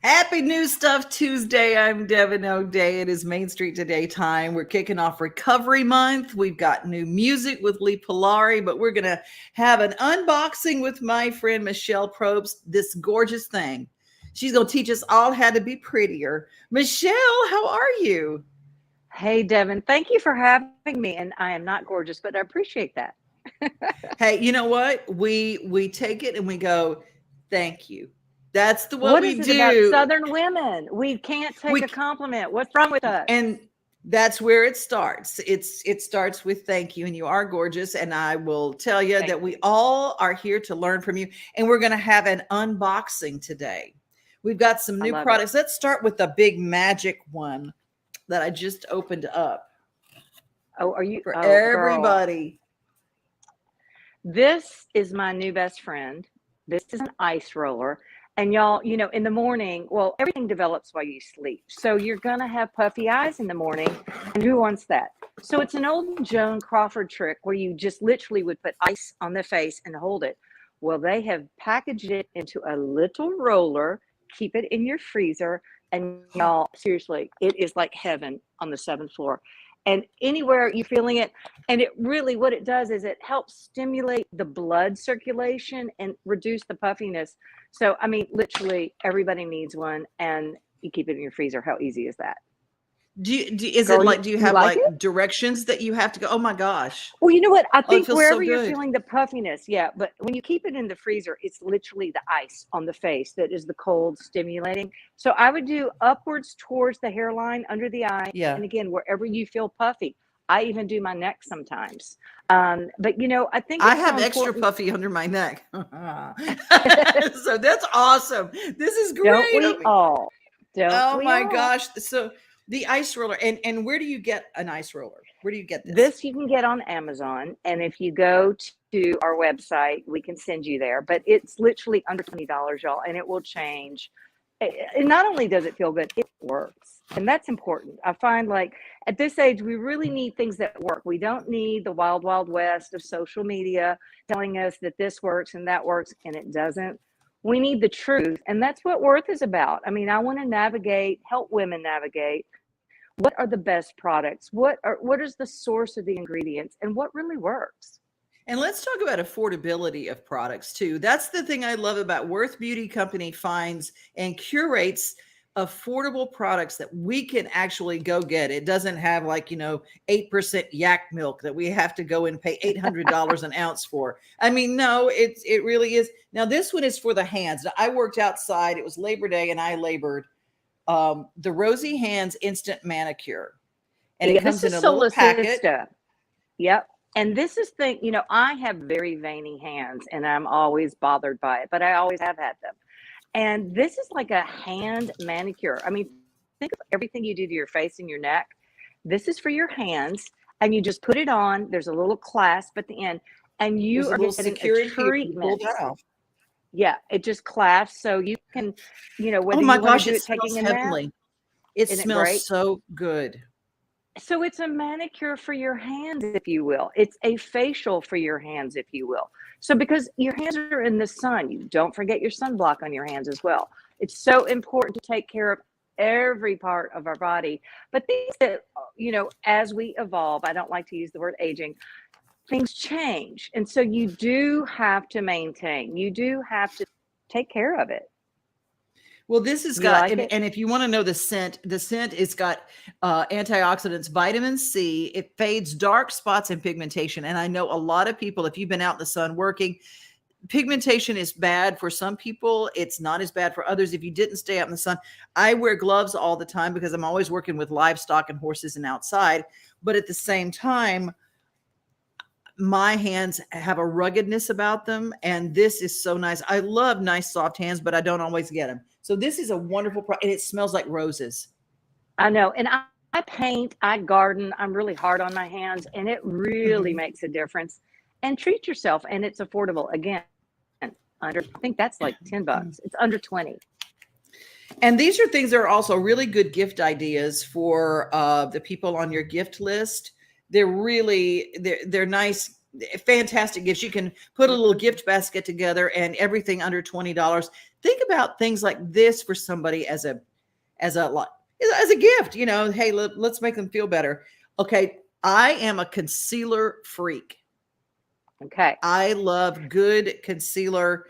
Happy New Stuff Tuesday. I'm Devin O'Day. It is Main Street Today time. We're kicking off Recovery Month. We've got new music with Leigh Pollari, but we're going to have an unboxing with my friend Michelle Probst, this gorgeous thing. She's going to teach us all how to be prettier. Michelle, how are you? Hey, Devin. Thank you for having me. And I am not gorgeous, but I appreciate that. Hey, you know what? We take it and we go, thank you. That's what we do. About Southern women? We can't take a compliment. What's wrong with us? And that's where it starts. It starts with thank you, and you are gorgeous. And I will tell you that we all are here to learn from you. And we're going to have an unboxing today. We've got some new products. Let's start with the big magic one that I just opened up. Oh, are you for everybody? Girl. This is my new best friend. This is an ice roller. And y'all, you know, in the morning, well, everything develops while you sleep. So you're going to have puffy eyes in the morning. And who wants that? So it's an old Joan Crawford trick where you just literally would put ice on the face and hold it. Well, they have packaged it into a little roller, keep it in your freezer. And y'all, seriously, it is like heaven on the 7th floor. And anywhere you're feeling it, and it really, what it does is it helps stimulate the blood circulation and reduce the puffiness. So, I mean, literally everybody needs one, and you keep it in your freezer. How easy is that? Do you have like directions that you have to go? Oh my gosh. Well, you know what? I think wherever you're feeling the puffiness, yeah. But when you keep it in the freezer, it's literally the ice on the face that is the cold stimulating. So I would do upwards towards the hairline, under the eye. Yeah. And again, wherever you feel puffy. I even do my neck sometimes. But you know, I think I have extra puffy under my neck. So that's awesome. This is great. Don't we all? Oh my gosh. So the ice roller, and where do you get an ice roller? Where do you get this? This you can get on Amazon, and if you go to our website, we can send you there. But it's literally under $20, y'all, and it will change. And not only does it feel good, it works, and that's important. I find like at this age, we really need things that work. We don't need the wild, wild west of social media telling us that this works and that works, and it doesn't. We need the truth, and that's what Worth is about. I mean, I want to help women navigate. What are the best products? What is the source of the ingredients, and what really works? And let's talk about affordability of products too. That's the thing I love about Worth Beauty Company finds and curates affordable products that we can actually go get. It doesn't have 8% yak milk that we have to go and pay $800 an ounce for. I mean, no, it really is. Now this one is for the hands. Now, I worked outside. It was Labor Day and I labored. The Rosy Hands Instant Manicure. And it comes in a little packet. Yep. And this is I have very veiny hands and I'm always bothered by it, but I always have had them. And this is like a hand manicure. I mean, think of everything you do to your face and your neck. This is for your hands, and you just put it on. There's a little clasp at the end, and you are getting a treatment. Yeah, it just clasps, so you can, whether you want to do it taking a nap. It smells so good. So it's a manicure for your hands, if you will. It's a facial for your hands, if you will. So because your hands are in the sun, you don't forget your sunblock on your hands as well. It's so important to take care of every part of our body. But things that, as we evolve, I don't like to use the word aging, things change. And so you do have to maintain. You do have to take care of it. Well, this has got, and if you want to know the scent it's got antioxidants, vitamin C. It fades dark spots and pigmentation. And I know a lot of people, if you've been out in the sun working, pigmentation is bad for some people. It's not as bad for others. If you didn't stay out in the sun, I wear gloves all the time because I'm always working with livestock and horses and outside. But at the same time, my hands have a ruggedness about them. And this is so nice. I love nice, soft hands, but I don't always get them. So this is a wonderful product, and it smells like roses. I know. And I paint, I garden, I'm really hard on my hands, and it really Mhm. makes a difference. And treat yourself, and it's affordable. Again, under, I think that's like $10. It's under 20. And these are things that are also really good gift ideas for the people on your gift list. They're nice, fantastic gifts. You can put a little gift basket together and everything under $20. Think about things like this for somebody as a gift. Hey, let's make them feel better. Okay, I am a concealer freak. Okay. I love good concealer,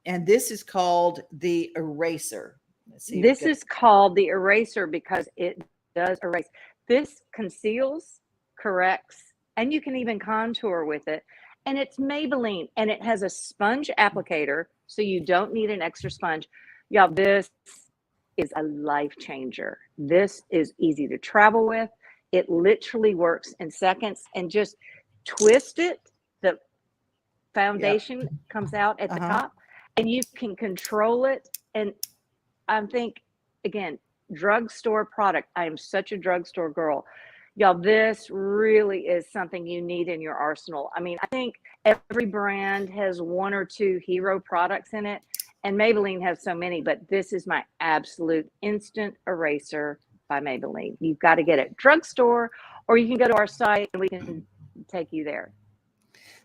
and this is called the eraser. Let's see if we This can. is called the eraser because it does erase. This conceals, corrects, and you can even contour with it. And it's Maybelline, and it has a sponge applicator, so you don't need an extra sponge. Y'all, this is a life changer. This is easy to travel with. It literally works in seconds, and just twist it. The Yep. foundation comes out at the top, and you can control it. And I think, again, drugstore product. I am such a drugstore girl. Y'all, this really is something you need in your arsenal. I mean, I think every brand has one or two hero products in it, and Maybelline has so many, but this is my absolute instant eraser by Maybelline. You've got to get it drugstore, or you can go to our site and we can take you there.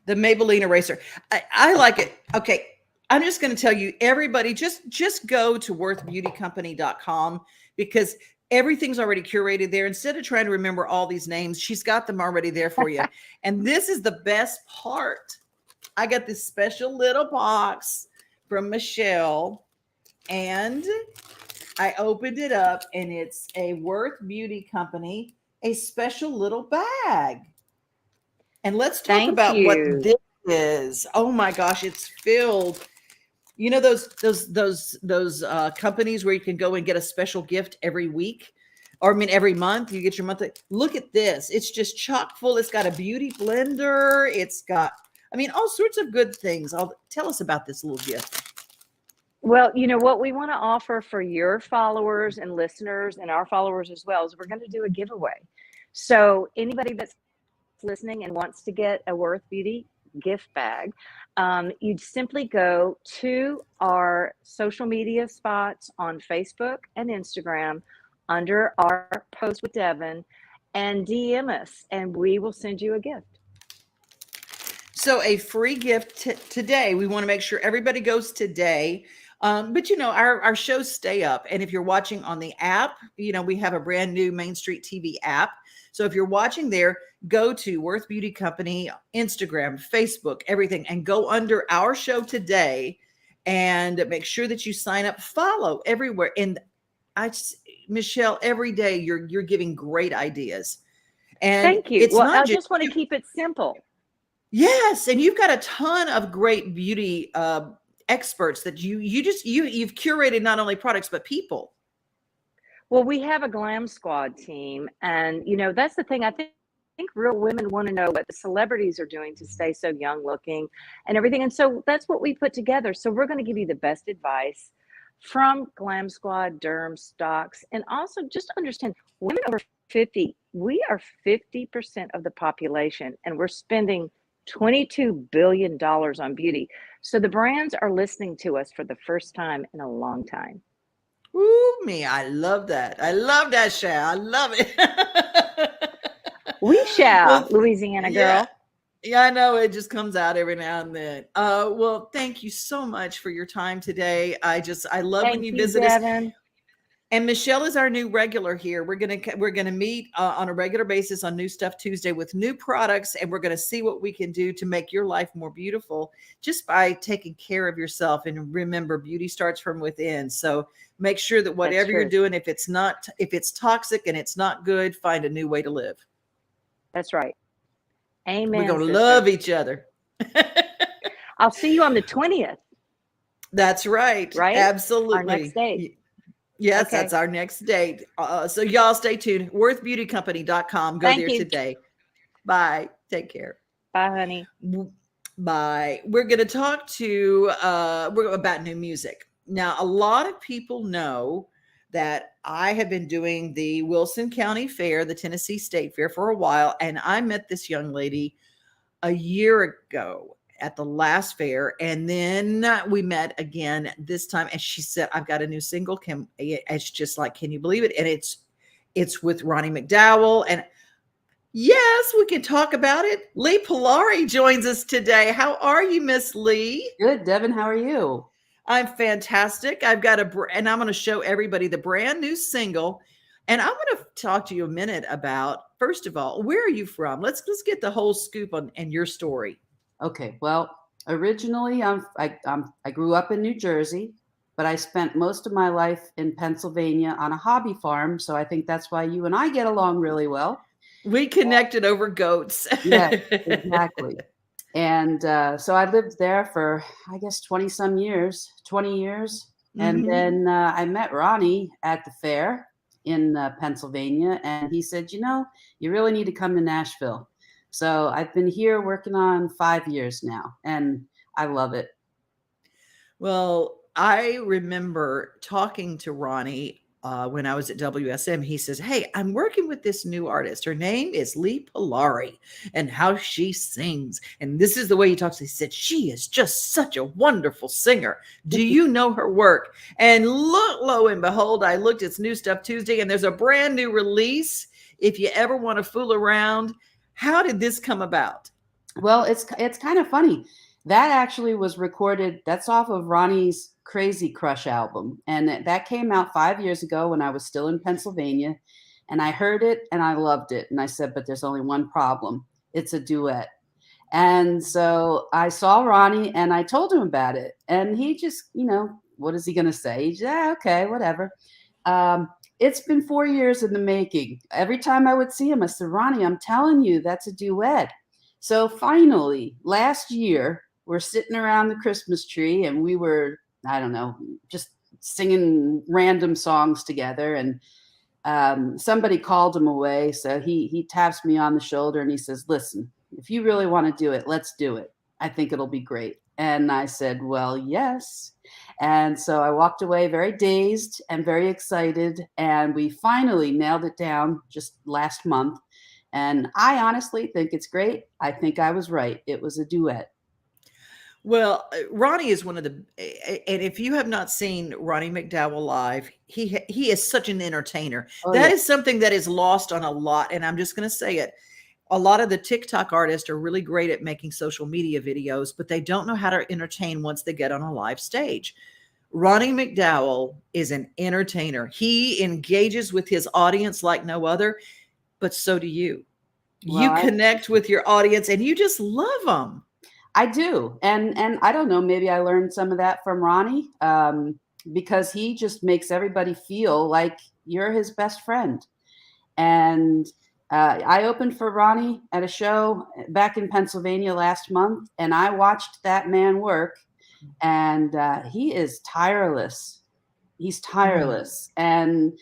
The Maybelline eraser. I like it. Okay. I'm just going to tell you, everybody, just go to worthbeautycompany.com, because everything's already curated there. Instead of trying to remember all these names, she's got them already there for you. And this is the best part. I got this special little box from Michelle, and I opened it up, and it's a Worth Beauty Company, a special little bag. And let's talk Thank about what you. this is. Oh my gosh, it's filled. You know those companies where you can go and get a special gift every week, or I mean every month. You get your monthly. Look at this. It's just chock full. It's got a beauty blender. It's got, I mean, all sorts of good things. Tell us about this little gift. Well, you know what we want to offer for your followers and listeners and our followers as well is we're going to do a giveaway. So anybody that's listening and wants to get a Worth Beauty gift bag, you'd simply go to our social media spots on Facebook and Instagram under our post with Devin and DM us, and we will send you a gift. So a free gift today. We want to make sure everybody goes today. But our shows stay up. And if you're watching on the app, we have a brand new Main Street TV app. So if you're watching there, go to Worth Beauty Company, Instagram, Facebook, everything, and go under our show today and make sure that you sign up, follow everywhere. And Michelle, every day you're giving great ideas. And Thank you. it's Well, not I just just want to keep it simple. Yes, and you've got a ton of great beauty experts that you've curated not only products but people. Well, we have a glam squad team, and that's the thing. I think real women want to know what the celebrities are doing to stay so young looking and everything. And so that's what we put together. So we're going to give you the best advice from Glam Squad, Derm, Stocks, and also just understand women over 50, we are 50% of the population, and we're spending $22 billion on beauty. So the brands are listening to us for the first time in a long time. Ooh, me, I love that. I love that, Sha. I love it. We shall, Well, Louisiana yeah. girl. Yeah, I know it just comes out every now and then. Well, thank you so much for your time today. I love when Thank you you, visit us. Devin. And Michelle is our new regular here. We're gonna meet on a regular basis on New Stuff Tuesday with new products, and we're gonna see what we can do to make your life more beautiful just by taking care of yourself. And remember, beauty starts from within. So make sure that whatever you're doing, if it's toxic and it's not good, find a new way to live. That's right. Amen. We're gonna sister. love each other. I'll see you on the 20th. That's right. Right? Absolutely. Our next date. Yes, Okay. That's our next date. So y'all stay tuned. Worthbeautycompany.com. Go Thank there you. today. Bye. Take care. Bye, honey. Bye. We're going to talk about new music. Now, a lot of people know that I have been doing the Wilson County Fair, the Tennessee State Fair, for a while. And I met this young lady a year ago at the last fair. And then we met again this time. And she said, I've got a new single. It's just like, can you believe it? And it's with Ronnie McDowell. And yes, we can talk about it. Leigh Pollari joins us today. How are you, Miss Leigh? Good, Devin. How are you? I'm fantastic. And I'm going to show everybody the brand new single. And I'm going to talk to you a minute about, first of all, where are you from? Let's get the whole scoop on and your story. Okay. Well, originally, I grew up in New Jersey, but I spent most of my life in Pennsylvania on a hobby farm. So I think that's why you and I get along really well. We connected over goats. Yeah, exactly. And so I lived there for, I guess, 20 years. And then I met Ronnie at the fair in Pennsylvania. And he said, you really need to come to Nashville. So I've been here working on 5 years now, and I love it. Well, I remember talking to Ronnie when I was at WSM. He says, hey, I'm working with this new artist. Her name is Leigh Pollari, and how she sings. And this is the way he talks. He said, she is just such a wonderful singer. Do you know her work? And look, lo and behold, I looked, it's New Stuff Tuesday, and there's a brand new release. If you ever want to fool around, how did this come about? Well, it's kind of funny. That actually was recorded. That's off of Ronnie's Crazy Crush album. And that came out 5 years ago when I was still in Pennsylvania. And I heard it and I loved it. And I said, but there's only one problem. It's a duet. And so I saw Ronnie and I told him about it. And he just, what is he going to say? He said, yeah, okay, whatever. It's been 4 years in the making. Every time I would see him, I said, Ronnie, I'm telling you, that's a duet. So finally, last year, we're sitting around the Christmas tree and we were, I don't know, just singing random songs together. And somebody called him away. So he taps me on the shoulder and he says, listen, if you really want to do it, let's do it. I think it'll be great. And I said, well, yes. And so I walked away very dazed and very excited. And we finally nailed it down just last month. And I honestly think it's great. I think I was right. It was a duet. Well, Ronnie is one of the, and if you have not seen Ronnie McDowell live, he is such an entertainer. That is something that is lost on a lot. And I'm just going to say it. A lot of the TikTok artists are really great at making social media videos, but they don't know how to entertain once they get on a live stage. Ronnie McDowell is an entertainer. He engages with his audience like no other, but so do you. Well, you connect with your audience and you just love them. I do. And I don't know, maybe I learned some of that from Ronnie because he just makes everybody feel like you're his best friend. And I opened for Ronnie at a show back in Pennsylvania last month, and I watched that man work, and he is tireless. He's tireless. And,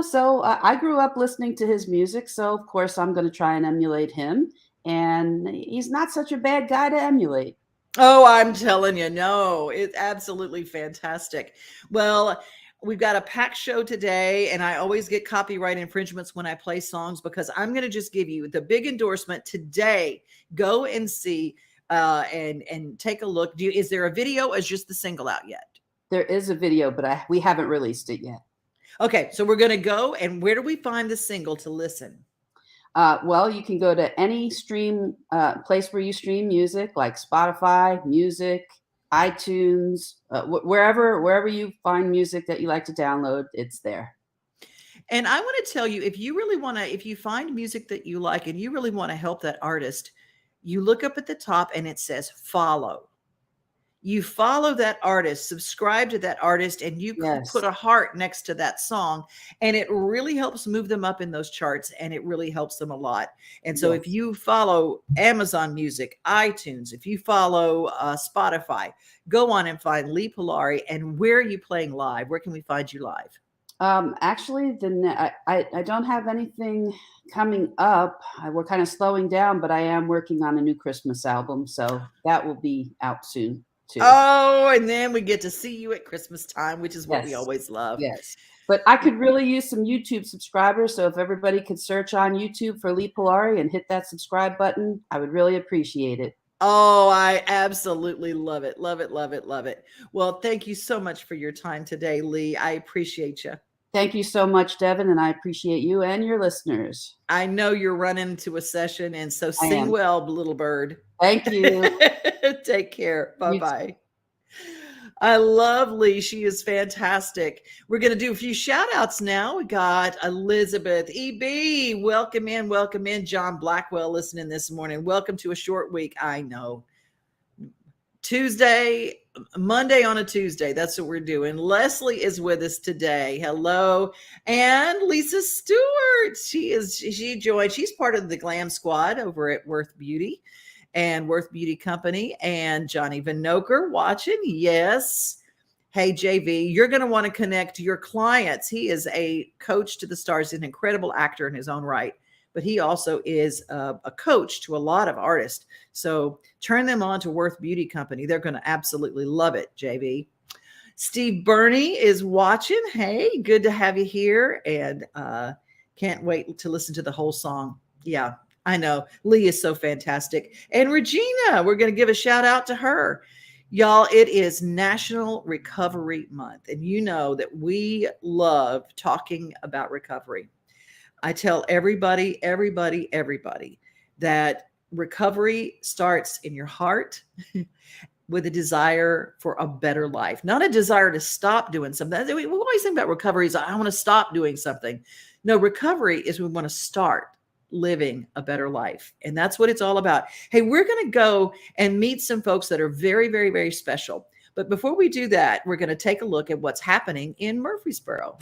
so I grew up listening to his music, so of course I'm going to try and emulate him. And he's not such a bad guy to emulate. Oh, I'm telling you, no, it's absolutely fantastic. Well, we've got a packed show today, and I always get copyright infringements when I play songs because I'm going to just give you the big endorsement today. Go and see and take a look. Is there a video or is just the single out yet? There is a video, but we haven't released it yet. Okay, so we're going to go, and where do we find the single to listen? Well, you can go to any stream place where you stream music, like Spotify, Music, iTunes, wherever you find music that you like to download, it's there. And I want to tell you, if you find music that you like and you really want to help that artist, you look up at the top and it says follow. You follow that artist, subscribe to that artist, and you put a heart next to that song. And it really helps move them up in those charts, and it really helps them a lot. And so if you follow Amazon Music, iTunes, if you follow Spotify, go on and find Leigh Pollari. And where are you playing live? Where can we find you live? Actually, I don't have anything coming up. We're kind of slowing down, but I am working on a new Christmas album. So that will be out soon. Too. Oh, and then we get to see you at Christmas time, which is what we always love. Yes. But I could really use some YouTube subscribers. So if everybody could search on YouTube for Leigh Pollari and hit that subscribe button, I would really appreciate it. Oh, I absolutely love it. Love it, love it, love it. Well, thank you so much for your time today, Leigh. I appreciate you. Thank you so much, Devin, and I appreciate you and your listeners. I know you're running to a session, and so I sing am. well, little bird. Thank you. Take care. You too. Bye-bye. I love Leigh. She is fantastic. We're going to do a few shout outs now. We got Elizabeth EB. Welcome in. Welcome in. John Blackwell listening this morning. Welcome to a short week. I know. Monday on a Tuesday. That's what we're doing. Leslie is with us today. Hello. And Lisa Stewart. She joined. She's part of the glam squad over at Worth Beauty and Worth Beauty Company. And Johnny Vinoker watching. Yes. Hey, JV, you're going to want to connect to your clients. He is a coach to the stars, an incredible actor in his own right, but he also is a coach to a lot of artists. So turn them on to Worth Beauty Company. They're going to absolutely love it, JV. Steve Burney is watching. Hey, good to have you here. And can't wait to listen to the whole song. Yeah, I know. Leigh is so fantastic. And Regina, we're going to give a shout out to her. Y'all, it is National Recovery Month. And you know that we love talking about recovery. I tell everybody that recovery starts in your heart with a desire for a better life, not a desire to stop doing something. We always think about recovery as I want to stop doing something. No, recovery is we want to start living a better life. And that's what it's all about. Hey, we're going to go and meet some folks that are very, very, very special. But before we do that, we're going to take a look at what's happening in Murfreesboro.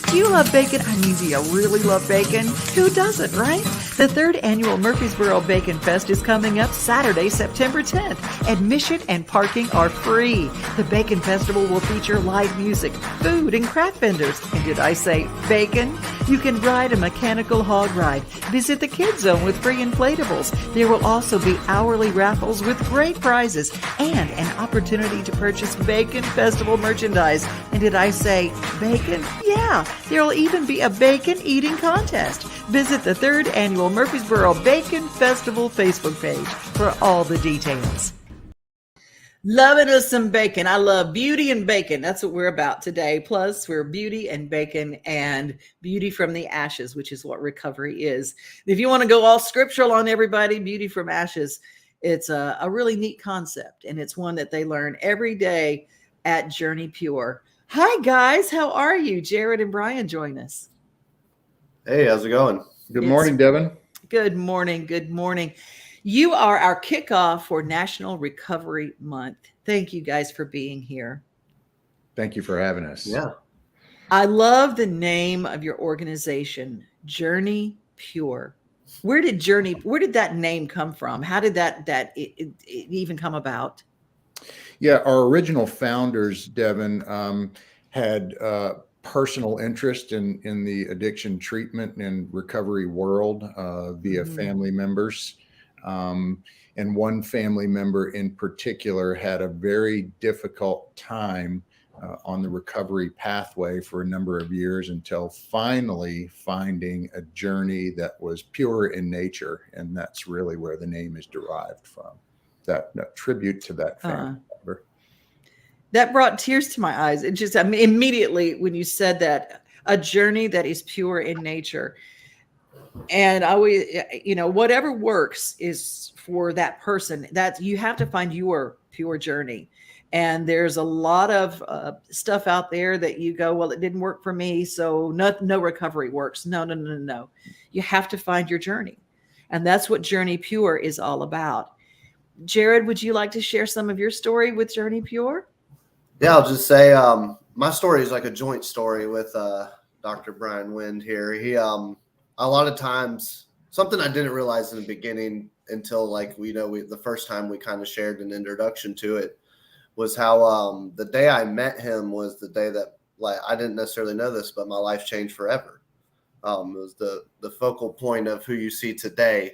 Do you love bacon? I mean, do you really love bacon? Who doesn't, right? The third annual Murfreesboro Bacon Fest is coming up Saturday, September 10th. Admission and parking are free. The Bacon Festival will feature live music, food, and craft vendors. And did I say bacon? You can ride a mechanical hog ride, visit the Kids Zone with free inflatables. There will also be hourly raffles with great prizes and an opportunity to purchase Bacon Festival merchandise. And did I say bacon? Yeah. There will even be a bacon eating contest. Visit the third annual Murfreesboro Bacon Festival Facebook page for all the details. Loving us some bacon. I love beauty and bacon. That's what we're about today. Plus, we're beauty and bacon and beauty from the ashes, which is what recovery is. If you want to go all scriptural on everybody, beauty from ashes, it's a really neat concept. And it's one that they learn every day at Journey Pure. Hi, guys. How are you? Jared and Brian join us. Hey, how's it going? Good morning, Devin. Good morning. Good morning. You are our kickoff for National Recovery Month. Thank you guys for being here. Thank you for having us. Yeah. I love the name of your organization, Journey Pure. Where did that name come from? How did that even come about? Yeah, our original founders, Devin, had personal interest in the addiction treatment and recovery world via family members. And one family member in particular had a very difficult time on the recovery pathway for a number of years until finally finding a journey that was pure in nature. And that's really where the name is derived from, that tribute to that family member. That brought tears to my eyes. It just, I mean, immediately when you said that, a journey that is pure in nature. And I always, whatever works is for that person. That you have to find your pure journey. And there's a lot of stuff out there that you go, well, it didn't work for me, so no recovery works. No. You have to find your journey. And that's what Journey Pure is all about. Jared, would you like to share some of your story with Journey Pure? Yeah, I'll just say my story is like a joint story with Dr. Brian Wind here. He, a lot of times, something I didn't realize in the beginning until the first time we kind of shared an introduction to it was how the day I met him was the day that, like, I didn't necessarily know this, but my life changed forever. It was the focal point of who you see today.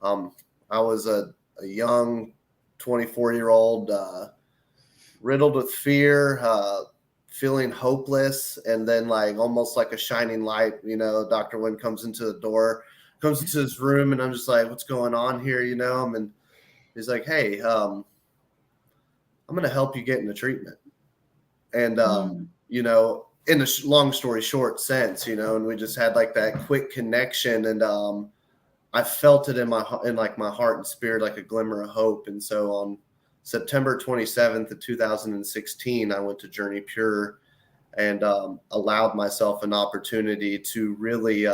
I was a young 24-year-old, riddled with fear, feeling hopeless, and then like almost like a shining light. Dr. Wynn comes into his room, and I'm just like, what's going on here? And he's like, hey, I'm going to help you get into treatment. And, in a long story short sense, and we just had like that quick connection, and I felt it in my heart and spirit, like a glimmer of hope. And so on September 27th of 2016, I went to Journey Pure and allowed myself an opportunity to really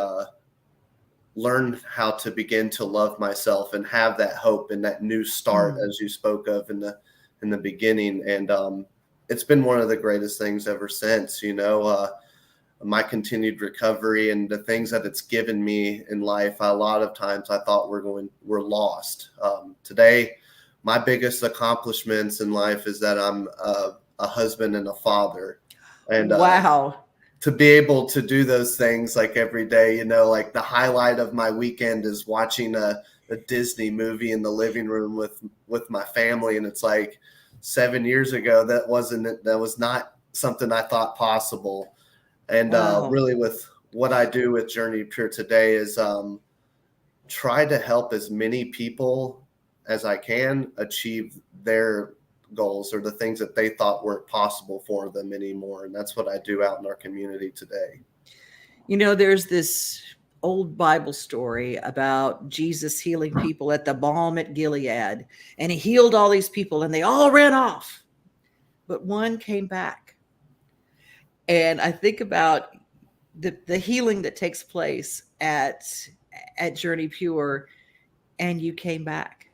learn how to begin to love myself and have that hope and that new start, as you spoke of in the beginning. And it's been one of the greatest things ever since. My continued recovery and the things that it's given me in life. A lot of times I thought we're lost. Today, my biggest accomplishments in life is that I'm a husband and a father. And wow, to be able to do those things like every day, like the highlight of my weekend is watching a Disney movie in the living room with my family. And it's like 7 years ago, that was not something I thought possible. And wow. Really, with what I do with Journey Pure today is try to help as many people as I can achieve their goals or the things that they thought weren't possible for them anymore. And that's what I do out in our community today. There's this old Bible story about Jesus healing people at the balm at Gilead, and he healed all these people and they all ran off, but one came back. And I think about the healing that takes place at Journey Pure, and you came back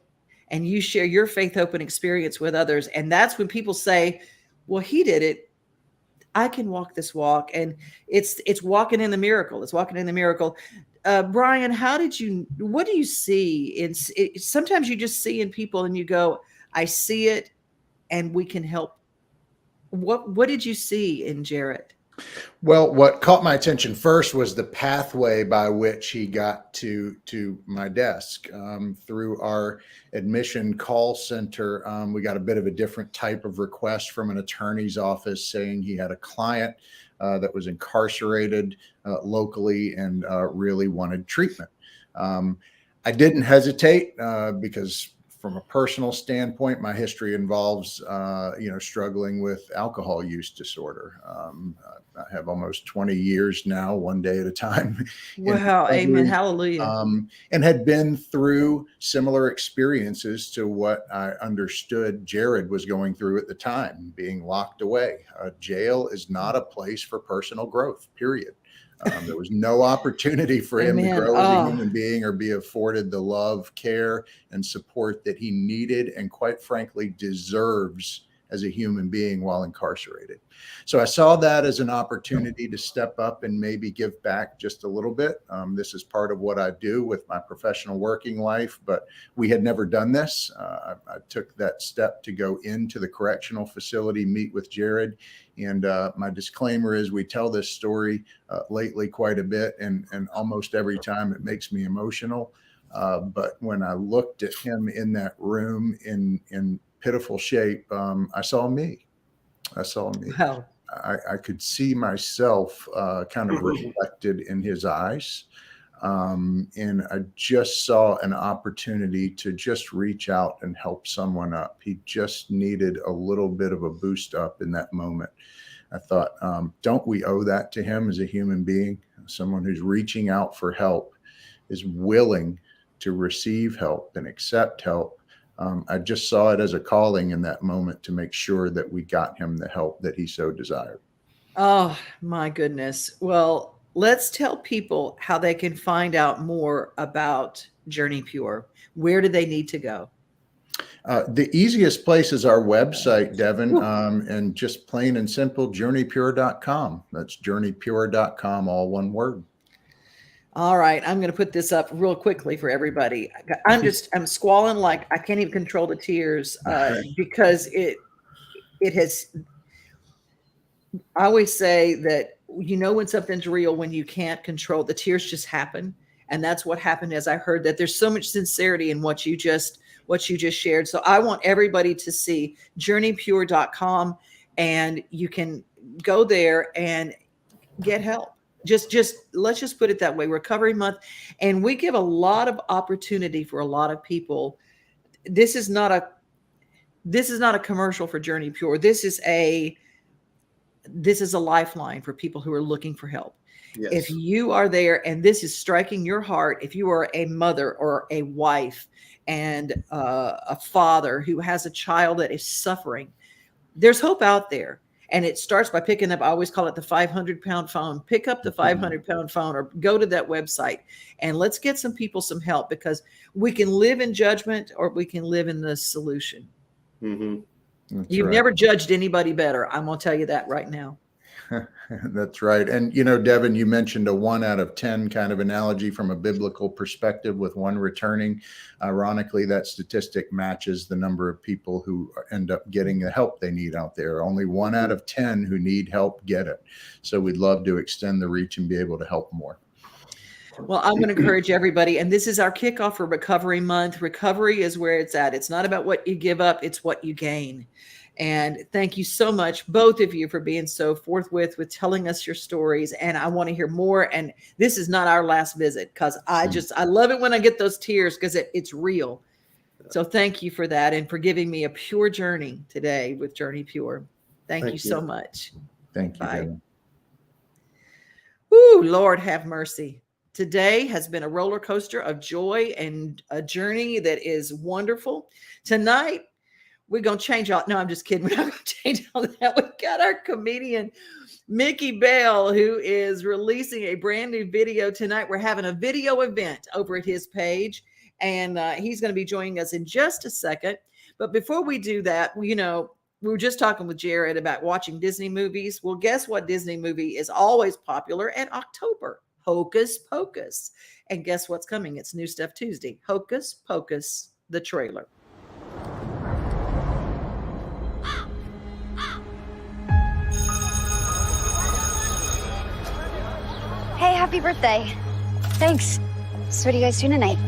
and you share your faith, hope, and experience with others. And that's when people say, well, he did it, I can walk this walk. And it's walking in the miracle. It's walking in the miracle. Brian, what do you see sometimes you just see in people and you go, I see it and we can help. What did you see in Jarrett? Well, what caught my attention first was the pathway by which he got to my desk. Through our admission call center, we got a bit of a different type of request from an attorney's office saying he had a client that was incarcerated locally and really wanted treatment. I didn't hesitate because from a personal standpoint, my history involves, struggling with alcohol use disorder. I have almost 20 years now, one day at a time. Wow. Amen. Hallelujah. And had been through similar experiences to what I understood Jared was going through at the time, being locked away. Jail is not a place for personal growth, period. There was no opportunity for him to grow as a human being or be afforded the love, care, and support that he needed and, quite frankly, deserves as a human being while incarcerated. So I saw that as an opportunity to step up and maybe give back just a little bit. This is part of what I do with my professional working life, but we had never done this. I took that step to go into the correctional facility, meet with Jared. And my disclaimer is we tell this story lately quite a bit, and almost every time it makes me emotional. But when I looked at him in that room in pitiful shape, I saw me. Wow. I could see myself kind of reflected in his eyes. And I just saw an opportunity to just reach out and help someone up. He just needed a little bit of a boost up in that moment. I thought, don't we owe that to him as a human being? Someone who's reaching out for help, is willing to receive help and accept help. I just saw it as a calling in that moment to make sure that we got him the help that he so desired. Oh, my goodness. Well, let's tell people how they can find out more about Journey Pure. Where do they need to go? The easiest place is our website, Devin, and just plain and simple, journeypure.com. That's journeypure.com, all one word. All right. I'm going to put this up real quickly for everybody. I'm squalling like I can't even control the tears because it has, I always say that, when something's real, when you can't control, the tears just happen. And that's what happened as I heard that there's so much sincerity in what you just what you just shared. So I want everybody to see journeypure.com, and you can go there and get help. Just let's just put it that way. Recovery Month, and we give a lot of opportunity for a lot of people. This is not a commercial for Journey Pure. This is a lifeline for people who are looking for help. Yes. If you are there and this is striking your heart, if you are a mother or a wife and a father who has a child that is suffering, there's hope out there. And it starts by picking up, I always call it the 500-pound phone. Pick up the 500-pound phone or go to that website and let's get some people some help, because we can live in judgment or we can live in the solution. Mm-hmm. You've right. never judged anybody better. I'm going to tell you that right now. That's right. And, you know, Devin, you mentioned a 1 out of 10 kind of analogy from a biblical perspective with one returning. Ironically, that statistic matches the number of people who end up getting the help they need out there. Only 1 out of 10 who need help get it. So we'd love to extend the reach and be able to help more. Well, I'm going to encourage everybody, and this is our kickoff for Recovery Month. Recovery is where it's at. It's not about what you give up, it's what you gain. And thank you so much, both of you, for being so forthwith with telling us your stories. And I want to hear more. And this is not our last visit, because I love it when I get those tears, because it's real. So thank you for that and for giving me a pure journey today with Journey Pure. Thank you so much. Thank you. Bye. Devin. Ooh, Lord have mercy. Today has been a roller coaster of joy and a journey that is wonderful. Tonight, we're going to change all. No, I'm just kidding. We're not going to change all that. We got our comedian, Mickey Bell, who is releasing a brand new video tonight. We're having a video event over at his page, and he's going to be joining us in just a second. But before we do that, you know, we were just talking with Jared about watching Disney movies. Well, guess what Disney movie is always popular in October? Hocus Pocus. And guess what's coming? It's New Stuff Tuesday. Hocus Pocus, the trailer. Hey, happy birthday. Thanks. So what are you guys doing tonight?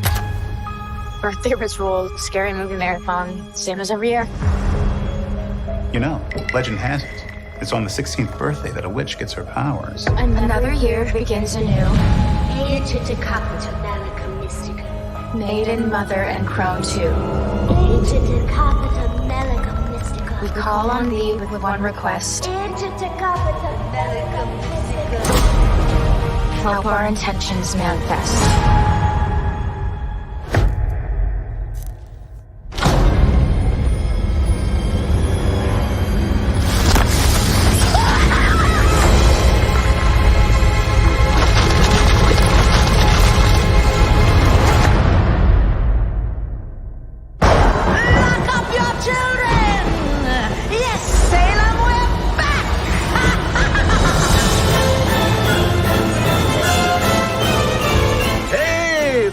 Birthday ritual, scary movie marathon, same as every year. You know, legend has it, it's on the 16th birthday that a witch gets her powers. Another year begins anew. Maiden, mother, and crone too. We call on thee with one request. Help our intentions manifest.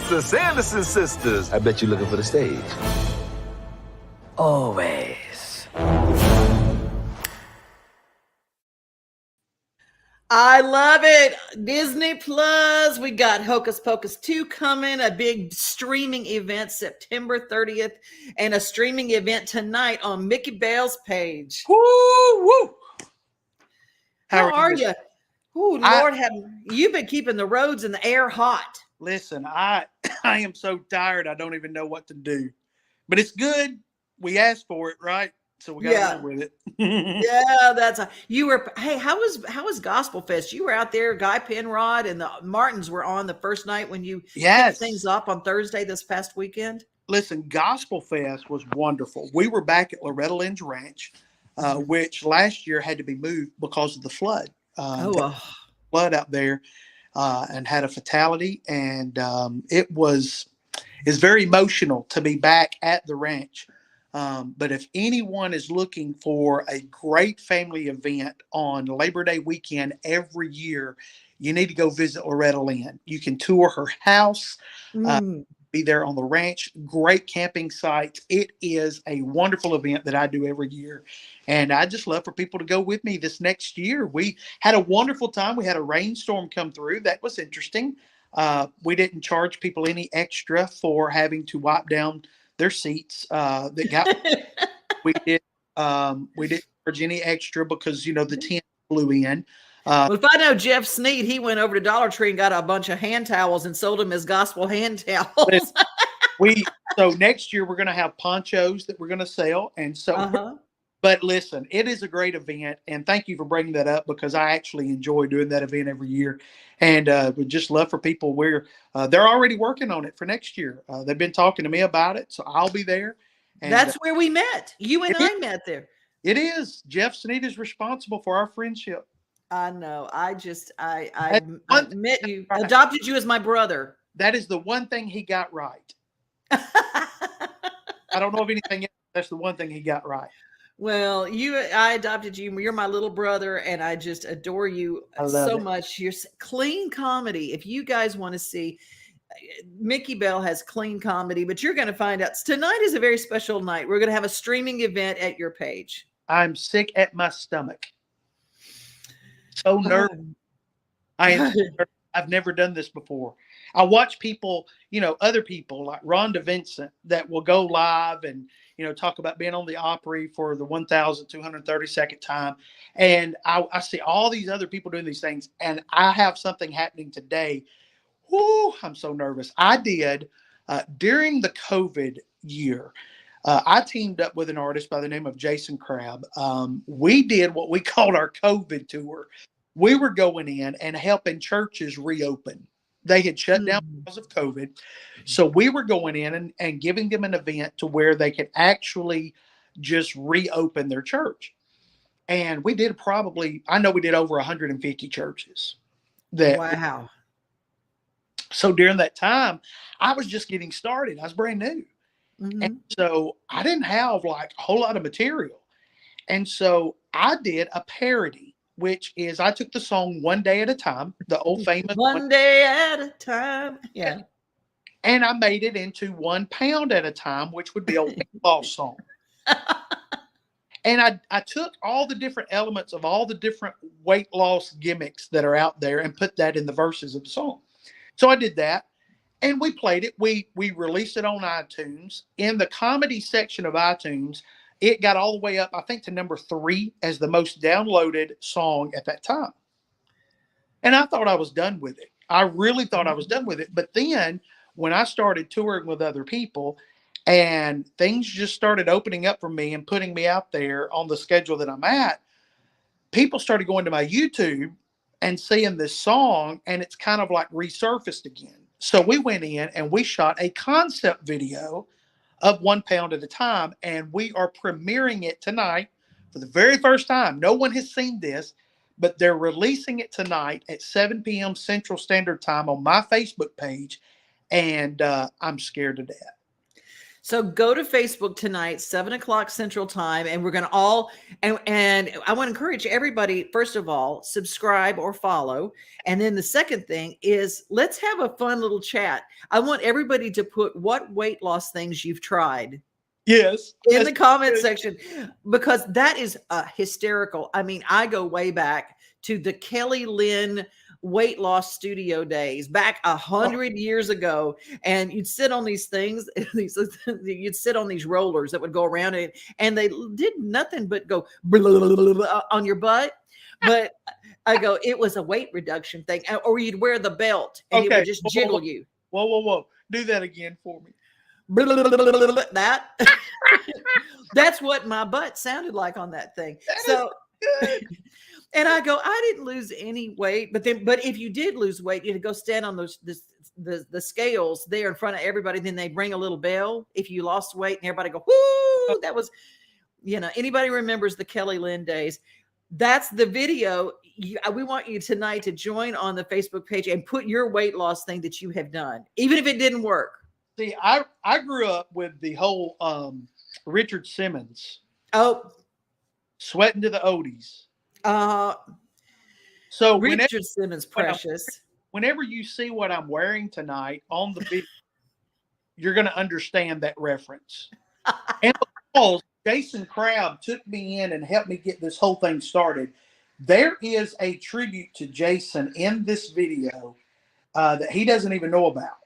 The Sanderson sisters. I bet you're looking for the stage. Always. I love it. Disney Plus. We got Hocus Pocus 2 coming, a big streaming event September 30th, and a streaming event tonight on Mickey Bell's page. Woo, woo. How are you? Oh, Lord, you've been keeping the roads and the air hot. Listen, I am so tired. I don't even know what to do, but it's good. We asked for it, right? So we got to live with it. Yeah, you were. Hey, how was Gospel Fest? You were out there. Guy Penrod and the Martins were on the first night when you picked things up on Thursday this past weekend. Listen, Gospel Fest was wonderful. We were back at Loretta Lynn's ranch, which last year had to be moved because of the flood. Flood out there. And had a fatality, and it's very emotional to be back at the ranch. But if anyone is looking for a great family event on Labor Day weekend every year, you need to go visit Loretta Lynn. You can tour her house, be there on the ranch, great camping sites. It is a wonderful event that I do every year. And I just love for people to go with me this next year. We had a wonderful time. We had a rainstorm come through. That was interesting. We didn't charge people any extra for having to wipe down their seats that got. We didn't charge any extra because the tent flew in. Well, if I know Jeff Sneed, he went over to Dollar Tree and got a bunch of hand towels and sold them as gospel hand towels. So next year we're going to have ponchos that we're going to sell, and so. But listen, it is a great event, and thank you for bringing that up because I actually enjoy doing that event every year, and would just love for people where they're already working on it for next year. They've been talking to me about it, so I'll be there. And, that's where we met. You and I met there. It is. Jeff Sneed is responsible for our friendship. I know. I met you, adopted you as my brother. That is the one thing he got right. I don't know of anything else. That's the one thing he got right. Well, I adopted you. You're my little brother, and I just adore you so much. You're clean comedy. If you guys want to see, Mickey Bell has clean comedy, but you're going to find out tonight is a very special night. We're going to have a streaming event at your page. I'm sick at my stomach. So nervous. I've never done this before. I watch people, other people like Rhonda Vincent that will go live and, talk about being on the Opry for the 1,232nd time. And I see all these other people doing these things. And I have something happening today. Whoo, I'm so nervous. I did during the COVID year. I teamed up with an artist by the name of Jason Crabb. We did what we called our COVID tour. We were going in and helping churches reopen. They had shut down because of COVID. So we were going in and giving them an event to where they could actually just reopen their church. And we did I know we did over 150 churres. Wow. So during that time, I was just getting started. I was brand new. And so I didn't have like a whole lot of material. And so I did a parody, which is I took the song One Day at a Time, the old famous One Day at a Time. Yeah. And I made it into 1 pound at a time, which would be a weight loss song. And I took all the different elements of all the different weight loss gimmicks that are out there and put that in the verses of the song. So I did that. And we played it. We released it on iTunes. In the comedy section of iTunes, it got all the way up, I think, to number 3 as the most downloaded song at that time. And I thought I was done with it. I really thought I was done with it. But then when I started touring with other people and things just started opening up for me and putting me out there on the schedule that I'm at, people started going to my YouTube and seeing this song, and it's kind of like resurfaced again. So we went in and we shot a concept video of 1 pound at a time, and we are premiering it tonight for the very first time. No one has seen this, but they're releasing it tonight at 7 p.m. Central Standard Time on my Facebook page, and I'm scared to death. So go to Facebook tonight, 7:00 Central Time, and we're going to all, and I want to encourage everybody, first of all, subscribe or follow. And then the second thing is let's have a fun little chat. I want everybody to put what weight loss things you've tried. Yes. In the comment section, because that is hysterical. I mean, I go way back to the Kelly Lynn weight loss studio days back 100 years ago, and you'd sit on these things, you'd sit on these rollers that would go around it, and they did nothing but go on your butt. But I go, it was a weight reduction thing, or you'd wear the belt and it would just jiggle you. Whoa. Do that again for me. That that's what my butt sounded like on that thing. So and I go, I didn't lose any weight, but if you did lose weight, you'd go stand on the scales there in front of everybody. Then they'd ring a little bell if you lost weight, and everybody go, whoo! That was, anybody remembers the Kelly Lynn days. That's the video. We want you tonight to join on the Facebook page and put your weight loss thing that you have done, even if it didn't work. See, I grew up with the whole Richard Simmons. Oh, sweating to the oldies. So Richard Simmons, precious. Whenever you see what I'm wearing tonight on the video, you're going to understand that reference. And because Jason Crabb took me in and helped me get this whole thing started, there is a tribute to Jason in this video that he doesn't even know about.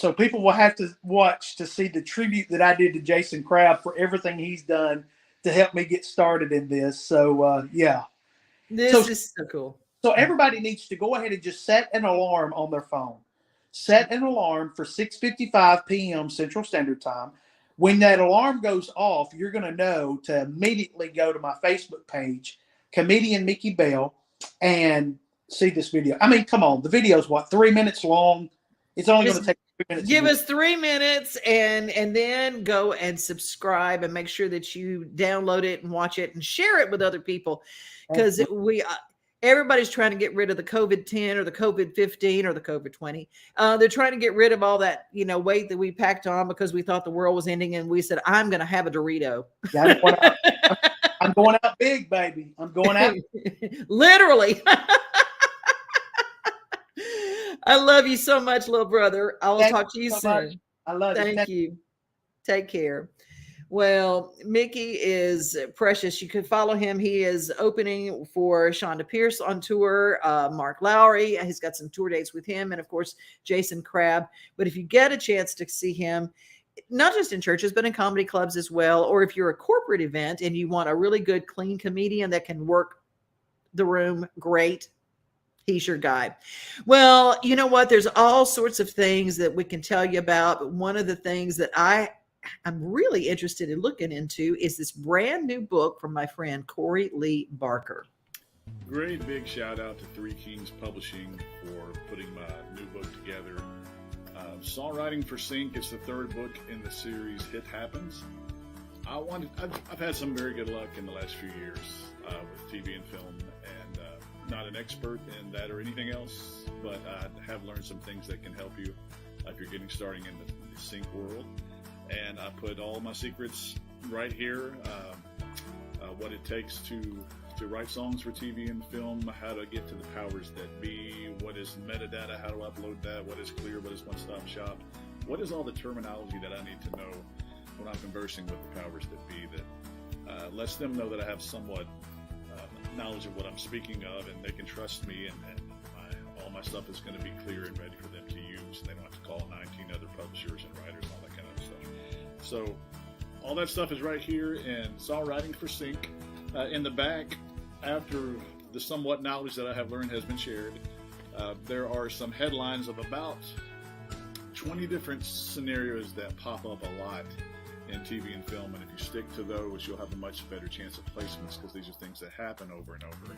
So people will have to watch to see the tribute that I did to Jason Crabb for everything he's done to help me get started in this. So yeah. This is so cool. So everybody needs to go ahead and just set an alarm on their phone. Set an alarm for 6:55 p.m. Central Standard Time. When that alarm goes off, you're going to know to immediately go to my Facebook page, Comedian Mickey Bell, and see this video. I mean, come on. The video is what, 3 minutes long? It's only going to take 3 minutes. Give us 3 minutes and then go and subscribe and make sure that you download it and watch it and share it with other people, because everybody's trying to get rid of the COVID-10 or the COVID-15 or the COVID-20. They're trying to get rid of all that, weight that we packed on because we thought the world was ending. And we said, I'm going to have a Dorito. Yeah, I'm going out big, baby. I'm going out. Literally. I love you so much, little brother. I will talk to you soon. I love you. Thank you. Take care. Well, Mickey is precious. You can follow him. He is opening for Shonda Pierce on tour. Mark Lowry, he's got some tour dates with him. And of course, Jason Crabb. But if you get a chance to see him, not just in churches, but in comedy clubs as well, or if you're a corporate event and you want a really good, clean comedian that can work the room, great. He's your guy. Well, you know what? There's all sorts of things that we can tell you about. But one of the things that I'm really interested in looking into is this brand new book from my friend Corey Leigh Barker. Great big shout out to Three Kings Publishing for putting my new book together. Songwriting for Sync. It's the third book in the series Hit Happens. I've had some very good luck in the last few years with TV and film, and not an expert in that or anything else, but I have learned some things that can help you if you're getting starting in the sync world. And I put all my secrets right here, what it takes to write songs for TV and film, how to get to the powers that be, what is metadata, how to upload that, what is clear, what is one-stop shop, what is all the terminology that I need to know when I'm conversing with the powers that be, that lets them know that I have somewhat knowledge of what I'm speaking of, and they can trust me, and all my stuff is going to be clear and ready for them to use. They don't have to call 19 other publishers and writers and all that kind of stuff. So all that stuff is right here in Songwriting for Sync. In the back, after the somewhat knowledge that I have learned has been shared, there are some headlines of about 20 different scenarios that pop up a lot in TV and film, and if you stick to those, you'll have a much better chance of placements, because these are things that happen over and over.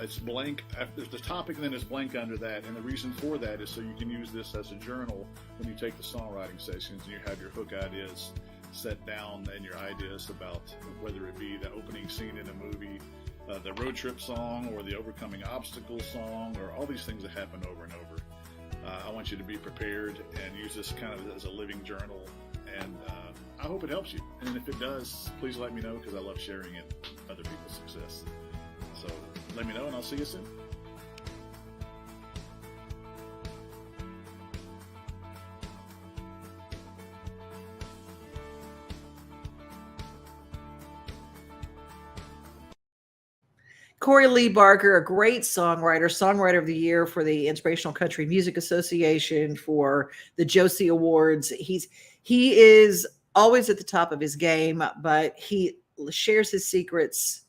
It's blank. There's the topic, and then it's blank under that, and the reason for that is so you can use this as a journal when you take the songwriting sessions and you have your hook ideas set down, and your ideas about whether it be the opening scene in a movie, the road trip song, or the overcoming obstacles song, or all these things that happen over and over. I want you to be prepared and use this kind of as a living journal, and I hope it helps you. And if it does, please let me know, because I love sharing in other people's success. So let me know, and I'll see you soon. Corey Leigh Barker, a great songwriter of the year for the Inspirational Country Music Association, for the Josie Awards. He is always at the top of his game, but he shares his secrets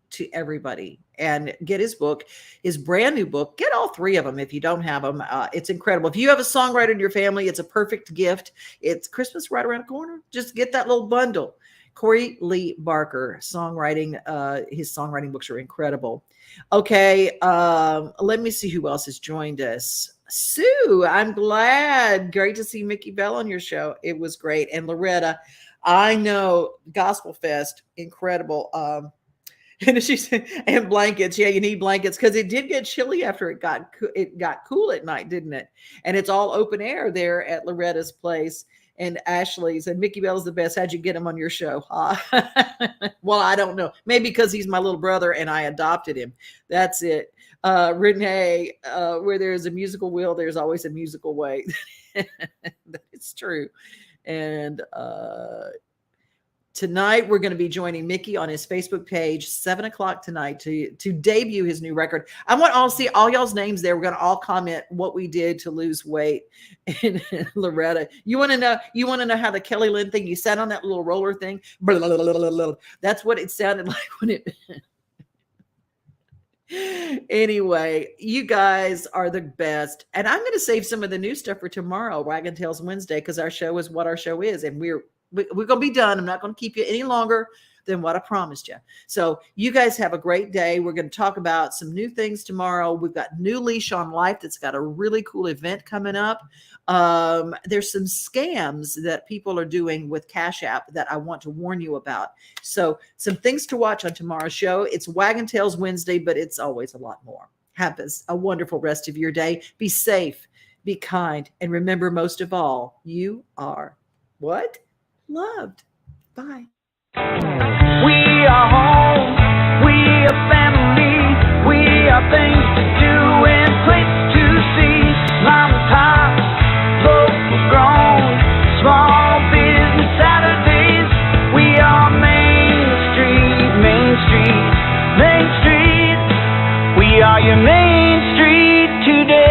to everybody. And get his book, his brand new book. Get all three of them if you don't have them. It's incredible. If you have a songwriter in your family, it's a perfect gift. It's Christmas right around the corner. Just get that little bundle. Corey Leigh Barker, songwriting. His songwriting books are incredible. Okay, let me see who else has joined us. Sue, I'm glad. Great to see Mickey Bell on your show. It was great. And Loretta, I know, Gospel Fest, incredible. And she said, and blankets. Yeah, you need blankets, because it did get chilly after it got cool at night, didn't it? And it's all open air there at Loretta's place. And Ashley said, Mickey Bell's the best. How'd you get him on your show? Well, I don't know. Maybe because he's my little brother and I adopted him. That's it. Renee, where there's a musical will, there's always a musical way. It's true. And Tonight, we're going to be joining Mickey on his Facebook page, 7:00 tonight to debut his new record. I want to see all y'all's names there. We're going to all comment what we did to lose weight. And Loretta, you want to know how the Kelly Lynn thing, you sat on that little roller thing. Blah, blah, blah, blah, blah. That's what it sounded like when it. Anyway, you guys are the best. And I'm going to save some of the new stuff for tomorrow, Wagon Tales Wednesday, because our show is what our show is. And we're going to be done. I'm not going to keep you any longer than what I promised you. So you guys have a great day. We're going to talk about some new things tomorrow. We've got New Leash on Life that's got a really cool event coming up. There's some scams that people are doing with Cash App that I want to warn you about. So some things to watch on tomorrow's show. It's Wagon Tales Wednesday, but it's always a lot more. Have a wonderful rest of your day. Be safe, be kind, and remember, most of all, you are what? Loved. Bye. We are home, we are family, we are things to do and places to see. Mom and pop, local grown, small business Saturdays. We are Main Street, Main Street, Main Street. We are your Main Street today.